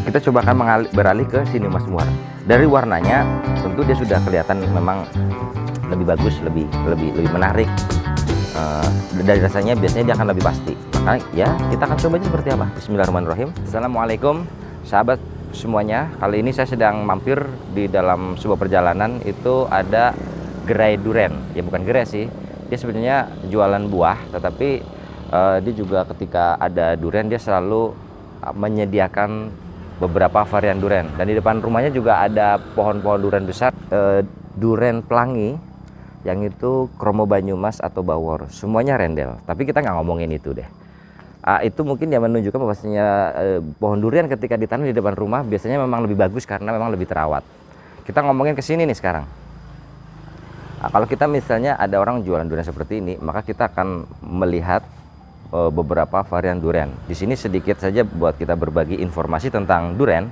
kita coba akan beralih ke sini Mas Muar. Dari warnanya tentu dia sudah kelihatan memang lebih bagus, lebih menarik. Dari rasanya biasanya dia akan lebih pasti. Makanya ya kita akan coba aja seperti apa. Bismillahirrahmanirrahim. Assalamualaikum sahabat semuanya. Kali ini saya sedang mampir di dalam sebuah perjalanan. Itu ada gerai duren. Ya bukan gerai sih, dia sebenarnya jualan buah, tetapi dia juga ketika ada duren dia selalu menyediakan beberapa varian duren. Dan di depan rumahnya juga ada pohon-pohon duren besar, duren pelangi yang itu kromo Banyumas atau bawor, semuanya rendel. Tapi kita nggak ngomongin itu deh. Itu mungkin yang menunjukkan bahwasanya pohon durian ketika ditanam di depan rumah biasanya memang lebih bagus karena memang lebih terawat. Kita ngomongin ke sini nih sekarang. Kalau kita misalnya ada orang jualan durian seperti ini, maka kita akan melihat beberapa varian durian. Di sini sedikit saja buat kita berbagi informasi tentang durian.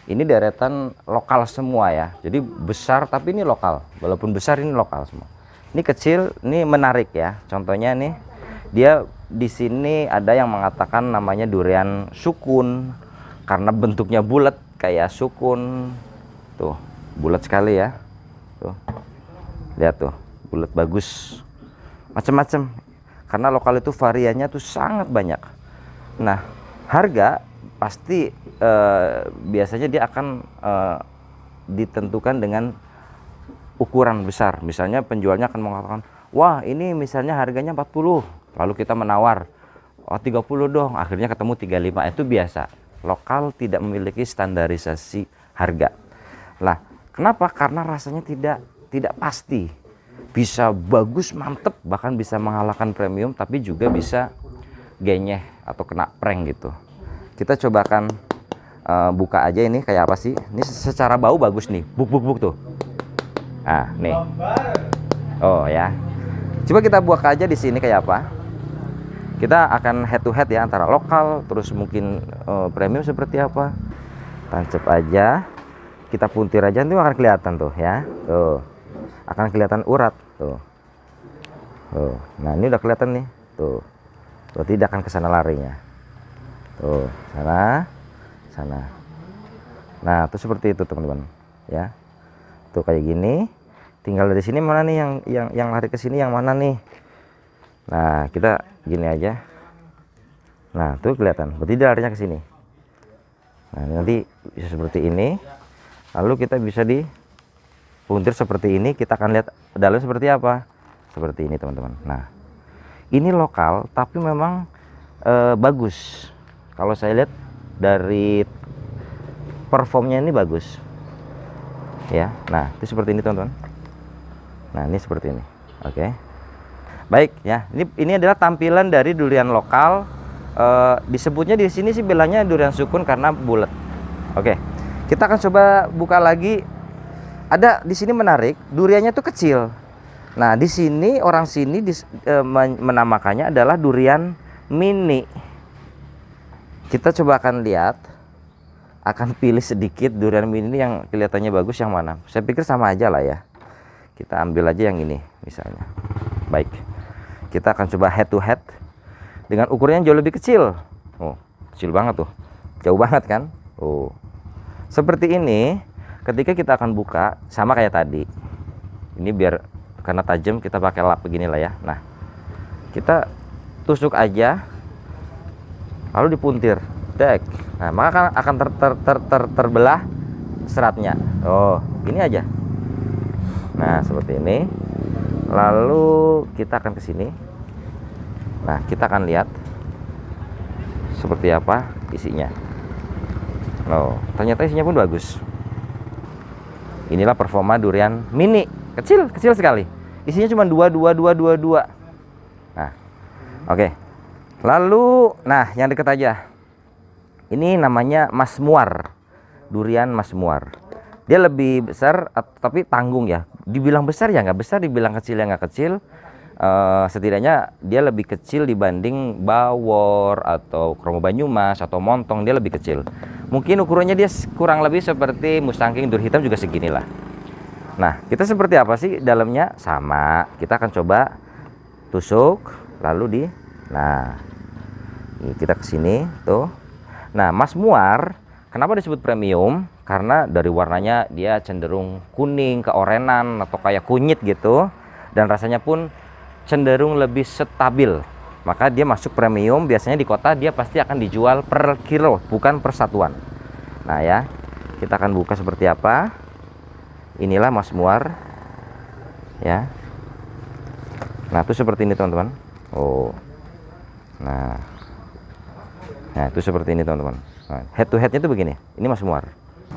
Ini deretan lokal semua ya. Jadi besar tapi ini lokal. Walaupun besar ini lokal semua. Ini kecil, ini menarik ya. Contohnya nih, dia di sini ada yang mengatakan namanya durian sukun karena bentuknya bulat kayak sukun. Tuh, bulat sekali ya. Tuh. Lihat tuh, bulat bagus. Macam-macam. Karena lokal itu variannya tuh sangat banyak. Nah, harga pasti biasanya dia akan ditentukan dengan ukuran besar. Misalnya penjualnya akan mengatakan, wah ini misalnya harganya 40, lalu kita menawar, oh 30 dong, akhirnya ketemu 35. Itu biasa. Lokal tidak memiliki standarisasi harga. Lah, kenapa? Karena rasanya tidak pasti. Bisa bagus, mantep, bahkan bisa mengalahkan premium, tapi juga bisa genyeh atau kena prank gitu. Kita cobakan buka aja ini kayak apa sih. Ini secara bau bagus nih, buk tuh. Nah nih, oh ya, coba kita buka aja di sini kayak apa. Kita akan head to head ya antara lokal terus mungkin premium seperti apa. Tancap aja, kita puntir aja, nanti akan kelihatan tuh ya. Tuh akan kelihatan urat tuh. Nah ini udah kelihatan nih tuh. Tidak akan kesana larinya. Tuh sana. Nah tuh seperti itu teman-teman ya. Tuh kayak gini. Tinggal dari sini mana nih yang lari ke sini yang mana nih. Nah kita gini aja. Nah tuh kelihatan. Berarti dia larinya ke sini. Nah nanti bisa seperti ini. Lalu kita bisa puntir seperti ini, kita akan lihat dalamnya seperti apa. Seperti ini teman-teman. Nah ini lokal tapi memang bagus. Kalau saya lihat dari performnya ini bagus ya. Nah itu seperti ini teman-teman. Nah ini seperti ini. Oke. Baik ya, ini adalah tampilan dari durian lokal. Disebutnya di sini sih bilangnya durian sukun karena bulat. Oke, kita akan coba buka lagi. Ada di sini menarik, duriannya tuh kecil. Nah, di sini orang sini menamakannya adalah durian mini. Kita coba akan lihat, akan pilih sedikit durian mini yang kelihatannya bagus yang mana. Saya pikir sama aja lah ya. Kita ambil aja yang ini misalnya. Baik. Kita akan coba head to head dengan ukuran yang jauh lebih kecil. Oh, kecil banget tuh. Jauh banget kan? Oh. Seperti ini. Ketika kita akan buka sama kayak tadi, ini biar karena tajam kita pakai lap beginilah ya. Nah kita tusuk aja lalu dipuntir dek. Nah maka akan terbelah seratnya. Oh gini aja. Nah seperti ini. Lalu kita akan ke sini. Nah kita akan lihat seperti apa isinya. Oh ternyata isinya pun bagus. Inilah performa durian mini, kecil sekali. Isinya cuma 2. Nah, oke. Lalu, nah yang deket aja. Ini namanya Mas Muar, durian Mas Muar. Dia lebih besar, tapi tanggung ya. Dibilang besar ya nggak besar, dibilang kecil ya nggak kecil. Setidaknya dia lebih kecil dibanding bawor atau kromo Banyumas atau montong, dia lebih kecil. Mungkin ukurannya dia kurang lebih seperti Mustangking dur hitam juga seginilah. Nah kita seperti apa sih dalamnya? Sama, kita akan coba tusuk lalu nah ini kita kesini tuh. Nah Mas Muar Kenapa disebut premium? Karena dari warnanya dia cenderung kuning, keorenan, atau kayak kunyit gitu. Dan rasanya pun cenderung lebih stabil. Maka dia masuk premium, biasanya di kota dia pasti akan dijual per kilo, bukan per satuan. Nah ya, kita akan buka seperti apa. Inilah Mas Muar. Ya. Nah itu seperti ini teman-teman. Oh. Nah itu seperti ini teman-teman. Nah, head to headnya itu begini. Ini Mas Muar.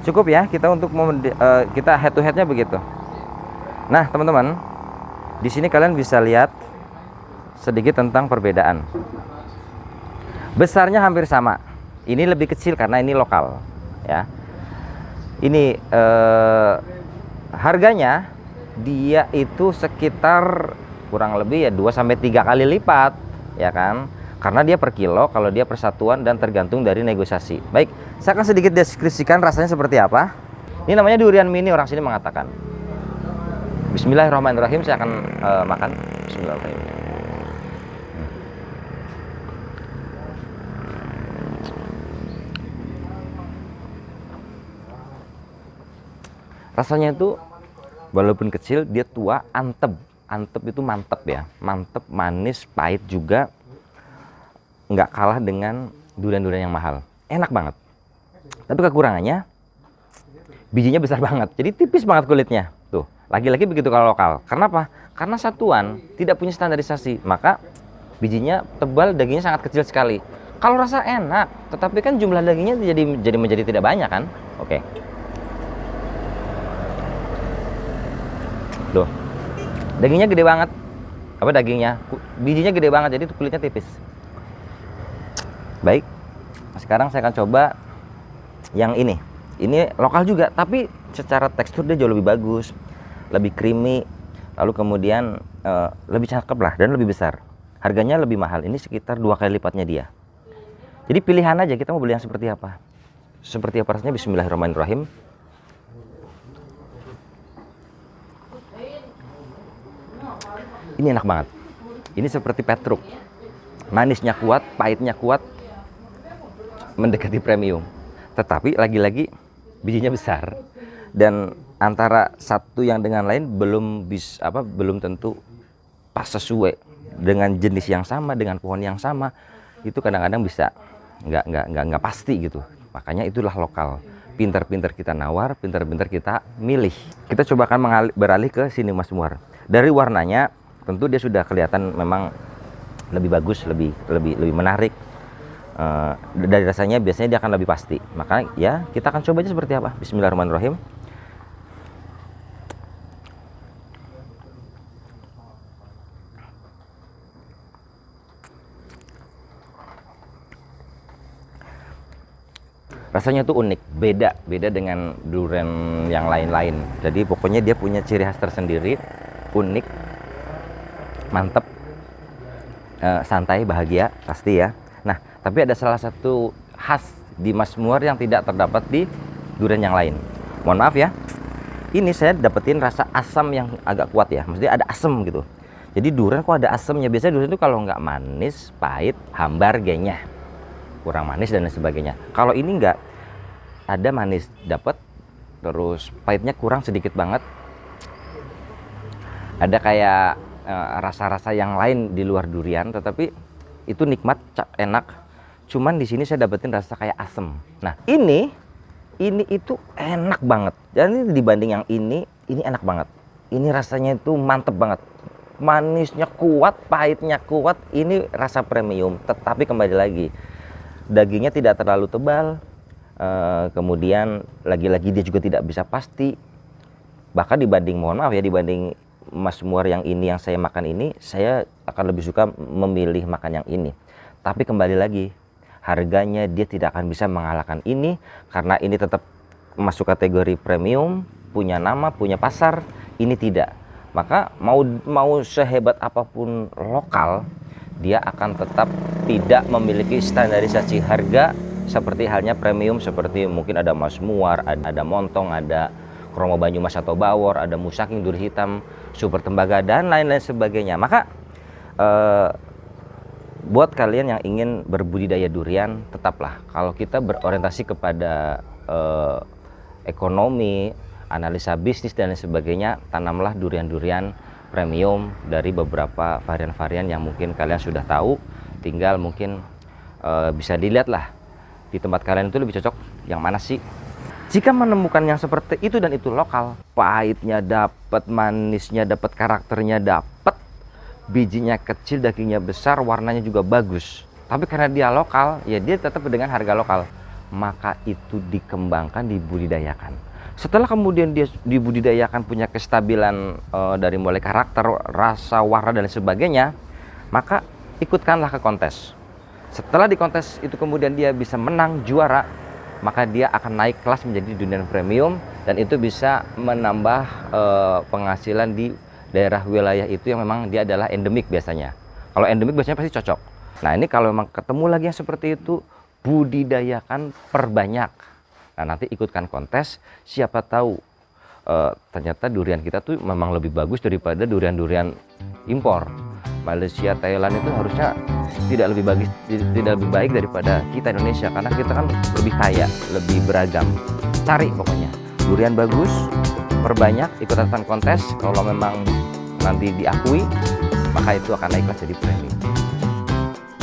Cukup ya kita untuk kita head to headnya begitu. Nah teman-teman, di sini kalian bisa lihat sedikit tentang perbedaan. Besarnya hampir sama. Ini lebih kecil karena ini lokal. Ya. Ini harganya dia itu sekitar kurang lebih ya 2-3 kali lipat, ya kan? Karena dia per kilo, kalau dia per satuan dan tergantung dari negosiasi. Baik, saya akan sedikit deskripsikan rasanya seperti apa. Ini namanya durian mini, orang sini mengatakan. Bismillahirrahmanirrahim, saya akan makan. Bismillahirrahmanirrahim. Rasanya itu walaupun kecil, dia tua, antep. Antep itu mantep ya, mantep, manis, pahit juga. Nggak kalah dengan durian-durian yang mahal. Enak banget. Tapi kekurangannya bijinya besar banget. Jadi tipis banget kulitnya. Tuh, lagi-lagi begitu kalau lokal. Karena apa? Karena satuan tidak punya standarisasi. Maka bijinya tebal, dagingnya sangat kecil sekali. Kalau rasa enak, tetapi kan jumlah dagingnya jadi menjadi tidak banyak kan? Oke. Tuh. Dagingnya gede banget. Apa dagingnya? Bijinya gede banget, jadi kulitnya tipis. Baik, sekarang saya akan coba yang ini. Ini lokal juga, tapi secara tekstur dia jauh lebih bagus, lebih creamy, lalu kemudian lebih cakep lah dan lebih besar. Harganya lebih mahal, ini sekitar 2 kali lipatnya dia. Jadi pilihan aja kita mau beli yang seperti apa. Seperti apa rasanya, bismillahirrahmanirrahim. Ini enak banget. Ini seperti petruk. Manisnya kuat, pahitnya kuat, mendekati premium, tetapi lagi-lagi bijinya besar dan antara satu yang dengan lain belum tentu pas sesuai dengan jenis yang sama, dengan pohon yang sama. Itu kadang-kadang bisa nggak pasti gitu. Makanya itulah lokal. Pintar-pintar kita nawar, pintar-pintar kita milih. Kita coba akan beralih ke sini Mas Muar. Dari warnanya tentu dia sudah kelihatan memang lebih bagus, lebih menarik. Dari rasanya biasanya dia akan lebih pasti. Maka ya kita akan coba aja seperti apa. Bismillahirrahmanirrahim. Rasanya tuh unik, beda dengan durian yang lain-lain. Jadi pokoknya dia punya ciri khas tersendiri, unik, mantep, santai, bahagia pasti ya. Nah, tapi ada salah satu khas di Mas Muar yang tidak terdapat di durian yang lain. Mohon maaf ya. Ini saya dapetin rasa asam yang agak kuat ya. Maksudnya ada asam gitu. Jadi durian kok ada asamnya. Biasanya durian itu kalau nggak manis, pahit, hambar, genyah. Kurang manis dan lain sebagainya. Kalau ini nggak, ada manis dapat, terus pahitnya kurang sedikit banget. Ada kayak rasa-rasa yang lain di luar durian, tetapi itu nikmat, enak. Cuman di sini saya dapetin rasa kayak asem. Nah ini itu enak banget. Dan dibanding yang ini enak banget. Ini rasanya itu mantep banget. Manisnya kuat, pahitnya kuat. Ini rasa premium. Tetapi kembali lagi, dagingnya tidak terlalu tebal. Kemudian lagi-lagi dia juga tidak bisa pasti. Bahkan dibanding, mohon maaf ya, dibanding Mas Muar yang ini, yang saya makan ini, saya akan lebih suka memilih makan yang ini. Tapi kembali lagi, harganya dia tidak akan bisa mengalahkan ini, karena ini tetap masuk kategori premium, punya nama, punya pasar. Ini tidak. Maka mau sehebat apapun lokal, dia akan tetap tidak memiliki standarisasi harga seperti halnya premium, seperti mungkin ada Mas Muar, ada Montong, ada Kromo Banyumas atau Bawor, ada Musaking, Dur Hitam, Super Tembaga, dan lain-lain sebagainya. Maka buat kalian yang ingin berbudidaya durian, tetaplah kalau kita berorientasi kepada ekonomi, analisa bisnis dan lain sebagainya, tanamlah durian-durian premium dari beberapa varian-varian yang mungkin kalian sudah tahu. Tinggal mungkin bisa dilihat lah di tempat kalian itu lebih cocok yang mana sih. Jika menemukan yang seperti itu dan itu lokal, pahitnya dapat, manisnya dapat, karakternya dapat, bijinya kecil, dagingnya besar, warnanya juga bagus, tapi karena dia lokal, ya dia tetap dengan harga lokal, maka itu dikembangkan, dibudidayakan. Setelah kemudian dia dibudidayakan, punya kestabilan dari mulai karakter, rasa, warna dan sebagainya, maka ikutkanlah ke kontes. Setelah di kontes itu kemudian dia bisa menang, juara, maka dia akan naik kelas menjadi durian premium, dan itu bisa menambah penghasilan di daerah wilayah itu yang memang dia adalah endemik biasanya. Kalau endemik biasanya pasti cocok. Nah ini kalau memang ketemu lagi yang seperti itu, budidayakan, perbanyak. Nah nanti ikutkan kontes, siapa tahu ternyata durian kita tuh memang lebih bagus daripada durian-durian impor. Malaysia, Thailand itu harusnya tidak lebih baik daripada kita Indonesia, karena kita kan lebih kaya, lebih beragam. Cari pokoknya durian bagus, perbanyak, ikutan kontes. Kalau memang nanti diakui, maka itu akan naik kelas jadi premium.